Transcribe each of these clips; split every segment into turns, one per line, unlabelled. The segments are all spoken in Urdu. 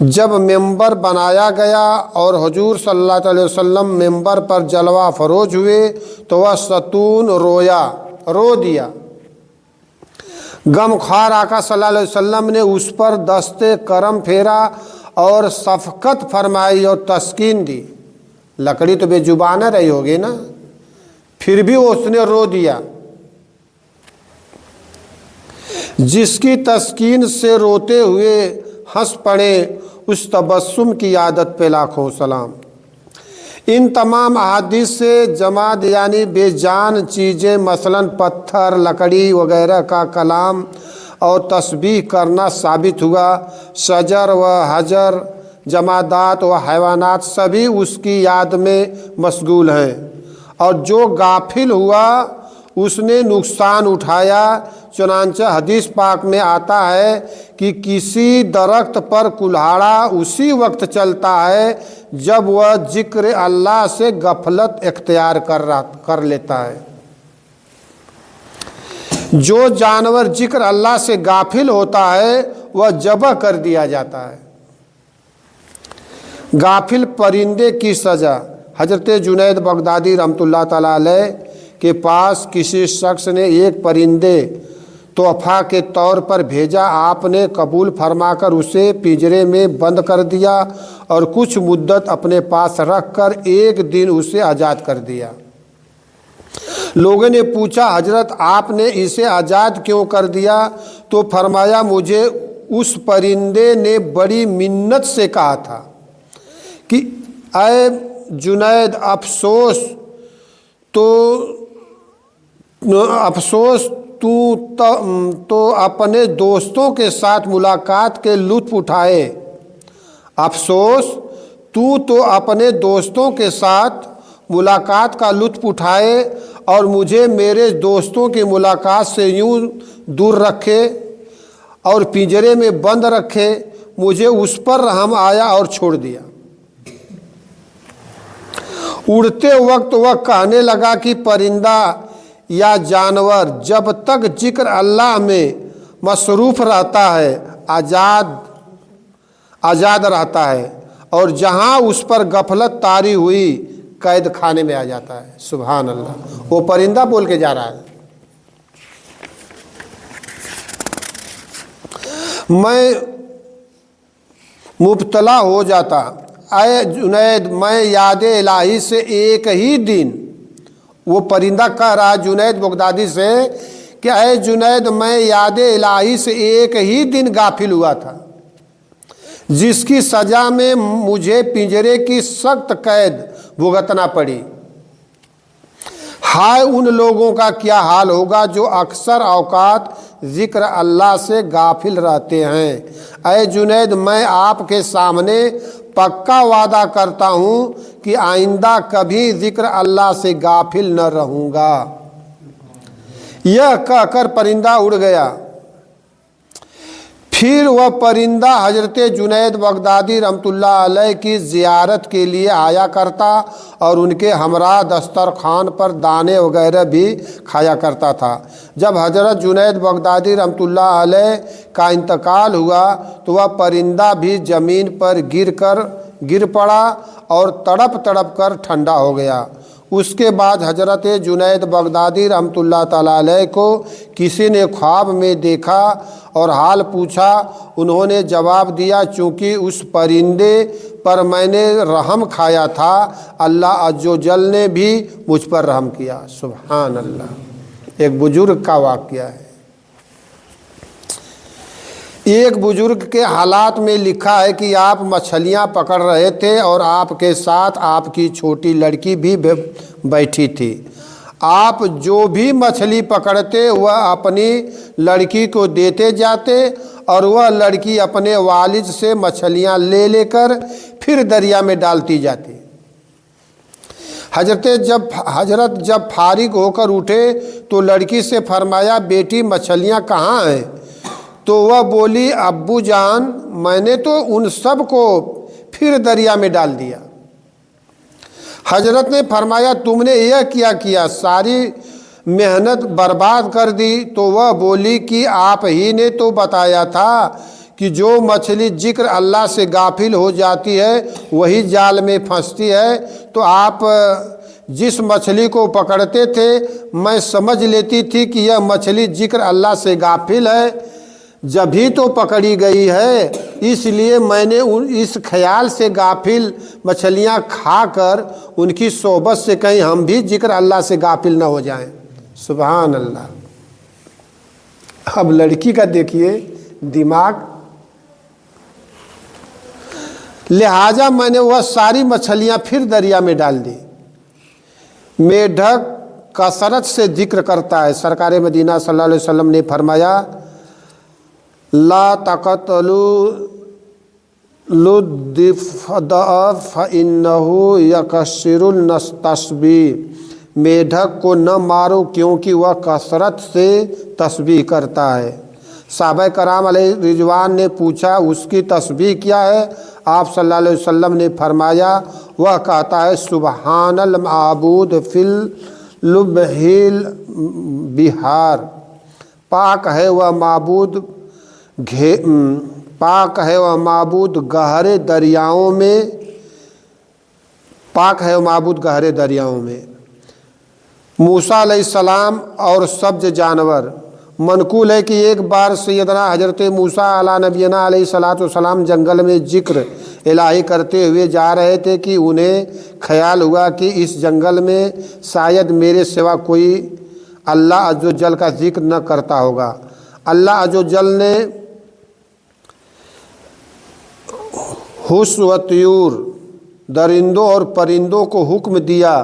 جب ممبر بنایا گیا اور حضور صلی اللہ علیہ وسلم ممبر پر جلوہ فروز ہوئے تو وہ ستون رو دیا۔ غم خوار آقا صلی اللہ علیہ وسلم نے اس پر دست کرم پھیرا اور شفقت فرمائی اور تسکین دی۔ لکڑی تو بے زبان رہی ہوگی نا، پھر بھی اس نے رو دیا۔ جس کی تسکین سے روتے ہوئے ہنس پڑے اس تبسم کی عادت پہ لاکھوں سلام۔ ان تمام احادیث سے جماد یعنی بے جان چیزیں مثلاً پتھر، لکڑی وغیرہ کا کلام اور تسبیح کرنا ثابت ہوا۔ شجر و حجر، جمادات و حیوانات سبھی اس کی یاد میں مشغول ہیں، اور جو غافل ہوا اس نے نقصان اٹھایا۔ چنانچہ حدیث پاک میں آتا ہے کہ کسی درخت پر کلہاڑا اسی وقت چلتا ہے جب وہ ذکر اللہ سے غفلت اختیار کر لیتا ہے۔ جو جانور ذکر اللہ سے غافل ہوتا ہے وہ ذبح کر دیا جاتا ہے۔ غافل پرندے کی سزا۔ حضرت جنید بغدادی رحمۃ اللہ تعالیٰ علیہ کے پاس کسی شخص نے ایک پرندے تحفہ کے طور پر بھیجا۔ آپ نے قبول فرما کر اسے پنجرے میں بند کر دیا اور کچھ مدت اپنے پاس رکھ کر ایک دن اسے آزاد کر دیا۔ لوگوں نے پوچھا حضرت آپ نے اسے آزاد کیوں کر دیا؟ تو فرمایا مجھے اس پرندے نے بڑی منت سے کہا تھا کہ اے جنید افسوس تو اپنے دوستوں کے ساتھ ملاقات کے لطف اٹھائے۔ افسوس تو اپنے دوستوں کے ساتھ ملاقات کا لطف اٹھائے اور مجھے میرے دوستوں کی ملاقات سے یوں دور رکھے اور پنجرے میں بند رکھے۔ مجھے اس پر رحم آیا اور چھوڑ دیا۔ اڑتے وقت وہ کہنے لگا کہ پرندہ یا جانور جب تک ذکر اللہ میں مصروف رہتا ہے آزاد رہتا ہے، اور جہاں اس پر غفلت طاری ہوئی قید خانے میں آ جاتا ہے۔ سبحان اللہ، وہ پرندہ بول کے جا رہا ہے۔ میں مبتلا ہو جاتا، اے جنید میں یاد الہی سے ایک ہی دن، وہ پرندہ کہہ رہا جنید بغدادی سے کہ اے جنید میں یاد الہی سے ایک ہی دن غافل ہوا تھا، جس کی سزا میں مجھے پنجرے کی سخت قید بھگتنا پڑی۔ ہائے ان لوگوں کا کیا حال ہوگا جو اکثر اوقات ذکر اللہ سے غافل رہتے ہیں۔ اے جنید میں آپ کے سامنے پکا وعدہ کرتا ہوں کہ آئندہ کبھی ذکر اللہ سے غافل نہ رہوں گا۔ یہ کہہ کر پرندہ اڑ گیا۔ پھر وہ پرندہ حضرت جنید بغدادی رحمۃ اللہ علیہ کی زیارت کے لیے آیا کرتا اور ان کے ہمراہ دسترخوان پر دانے وغیرہ بھی کھایا کرتا تھا۔ جب حضرت جنید بغدادی رحمۃ اللہ علیہ کا انتقال ہوا تو وہ پرندہ بھی زمین پر گر پڑا اور تڑپ تڑپ کر ٹھنڈا ہو گیا۔ اس کے بعد حضرت جنید بغدادی رحمۃ اللہ تعالیٰ علیہ کو کسی نے خواب میں دیکھا اور حال پوچھا۔ انہوں نے جواب دیا چونکہ اس پرندے پر میں نے رحم کھایا تھا، اللہ عز و جل نے بھی مجھ پر رحم کیا۔ سبحان اللہ۔ ایک بزرگ کا واقعہ ہے۔ ایک بزرگ کے حالات میں لکھا ہے کہ آپ مچھلیاں پکڑ رہے تھے اور آپ کے ساتھ آپ کی چھوٹی لڑکی بھی بیٹھی تھی۔ آپ جو بھی مچھلی پکڑتے وہ اپنی لڑکی کو دیتے جاتے اور وہ لڑکی اپنے والد سے مچھلیاں لے کر پھر دریا میں ڈالتی جاتی۔ حضرت جب فارغ ہو کر اٹھے تو لڑکی سے فرمایا بیٹی مچھلیاں کہاں ہیں؟ تو وہ بولی ابو جان میں نے تو ان سب کو پھر دریا میں ڈال دیا۔ حضرت نے فرمایا تم نے یہ کیا ساری محنت برباد کر دی۔ تو وہ بولی کہ آپ ہی نے تو بتایا تھا کہ جو مچھلی ذکر اللہ سے غافل ہو جاتی ہے وہی جال میں پھنستی ہے۔ تو آپ جس مچھلی کو پکڑتے تھے میں سمجھ لیتی تھی کہ یہ مچھلی ذکر اللہ سے غافل ہے، جبھی تو پکڑی گئی ہے، اس لیے میں نے اس خیال سے غافل مچھلیاں کھا کر ان کی صحبت سے کہیں ہم بھی ذکر اللہ سے غافل نہ ہو جائیں۔ سبحان اللہ۔ اب لڑکی کا دیکھیے دماغ، لہٰذا میں نے وہ ساری مچھلیاں پھر دریا میں ڈال دی۔ میڈک کثرت سے ذکر کرتا ہے۔ سرکار مدینہ صلی اللہ علیہ وسلم نے فرمایا لا تقتلوا الضفدع فإنه يكسر التسبیح، میڈک کو نہ مارو کیونکہ وہ کثرت سے تسبیح کرتا ہے۔ صحابہ کرام علیہ رضوان نے پوچھا اس کی تسبیح کیا ہے؟ آپ صلی اللہ علیہ وسلم نے فرمایا وہ کہتا ہے سبحان المعبود فی اللبہیل بہار، پاک ہے وہ معبود پاک ہے وہ معبود گہرے دریاؤں میں، پاک ہے وہ معبود گہرے دریاؤں میں۔ موسیٰ علیہ السلام اور سبز جانور، منقول ہے کہ ایک بار سیدنا حضرت موسیٰ علیہ نبینا علیہ الصلوۃ والسلام جنگل میں ذکر الہی کرتے ہوئے جا رہے تھے کہ انہیں خیال ہوا کہ اس جنگل میں شاید میرے سوا کوئی اللہ عز و جل کا ذکر نہ کرتا ہوگا۔ اللہ عز و جل نے حس و طیور، درندوں اور پرندوں کو حکم دیا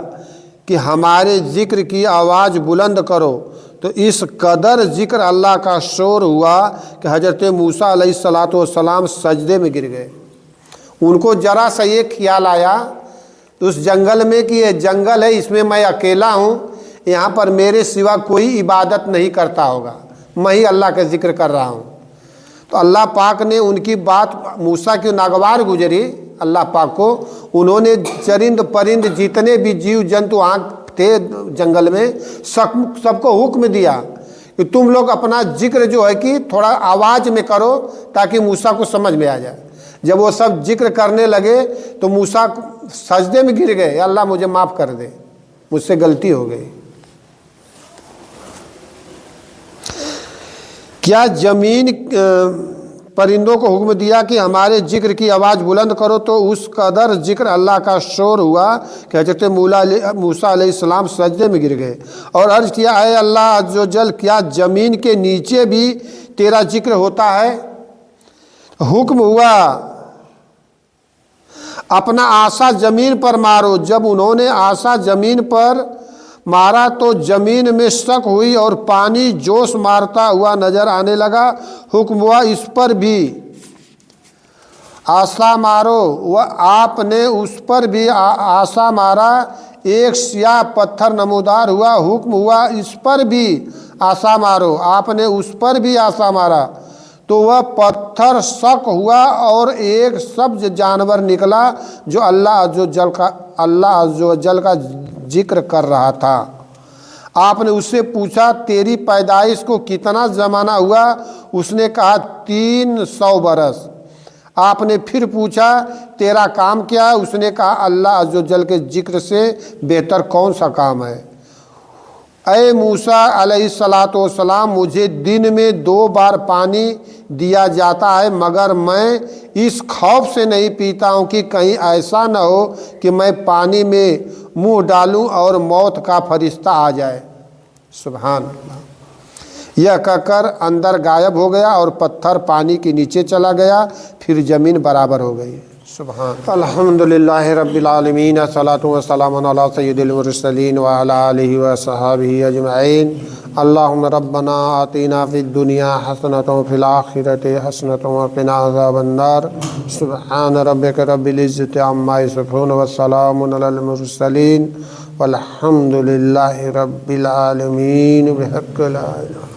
کہ ہمارے ذکر کی آواز بلند کرو، تو اس قدر ذکر اللہ کا شور ہوا کہ حضرت موسیٰ علیہ الصلوۃ والسلام سجدے میں گر گئے۔ ان کو ذرا سا یہ خیال آیا اس جنگل میں کہ یہ جنگل ہے، اس میں میں اکیلا ہوں، یہاں پر میرے سوا کوئی عبادت نہیں کرتا ہوگا، میں ہی اللہ کا ذکر کر رہا ہوں۔ تو اللہ پاک نے ان کی بات موسیٰ کی ناگوار گزری اللہ پاک کو، انہوں نے چرند پرند جتنے بھی جیو جنتو آنکھ تھے جنگل میں سب کو حکم دیا کہ تم لوگ اپنا ذکر جو ہے کہ تھوڑا آواز میں کرو تاکہ موسیٰ کو سمجھ میں آ جائے۔ جب وہ سب ذکر کرنے لگے تو موسیٰ سجدے میں گر گئے، اللہ مجھے معاف کر دے، مجھ سے غلطی ہو گئی۔ کیا زمین پرندوں کو حکم دیا کہ ہمارے ذکر کی آواز بلند کرو، تو اس قدر ذکر اللہ کا شور ہوا کہ حضرت موسیٰ علیہ السلام سجدے میں گر گئے اور عرض کیا اے اللہ عز و جل، کیا زمین کے نیچے بھی تیرا ذکر ہوتا ہے؟ حکم ہوا اپنا آسا زمین پر مارو۔ جب انہوں نے آسا زمین پر مارا تو زمین میں شک ہوئی اور پانی جوش مارتا ہوا نظر آنے لگا۔ حکم ہوا اس پر بھی آسا مارو، وہ آپ نے اس پر بھی آسا مارا، ایک سیاہ پتھر نمودار ہوا۔ حکم ہوا اس پر بھی آسا مارو، آپ نے اس پر بھی آسا مارا تو وہ پتھر شک ہوا اور ایک سبز جانور نکلا جو اللہ عز و جل کا ذکر کر رہا تھا۔ آپ نے اس سے پوچھا تیری پیدائش کو کتنا زمانہ ہوا؟ اس نے کہا 300 برس۔ آپ نے پھر پوچھا تیرا کام کیا ہے؟ اس نے کہا اللہ عز و جل کے ذکر سے بہتر کون سا کام ہے؟ اے موسیٰ علیہ الصلوۃ والسلام، مجھے دن میں 2 بار پانی دیا جاتا ہے، مگر میں اس خوف سے نہیں پیتا ہوں کہ کہیں ایسا نہ ہو کہ میں پانی میں منہ ڈالوں اور موت کا فرشتہ آ جائے۔ سبحان اللہ۔ یہ کہہ کر اندر غائب ہو گیا اور پتھر پانی کے نیچے چلا گیا، پھر زمین برابر ہو گئی۔ سبحان الحمدللہ رب العالمین، الصلاۃ والسلام علی سید المرسلین وعلی آلہ وصحبہ اجمعین۔ اللہم ربنا آتنا فی الدنیا حسنۃ وفی الآخرۃ حسنۃ وقنا عذاب النار۔ سبحان ربک رب العزۃ عما یصفون وسلام علی المرسلین والحمد للہ رب العالمین بحق لا الہ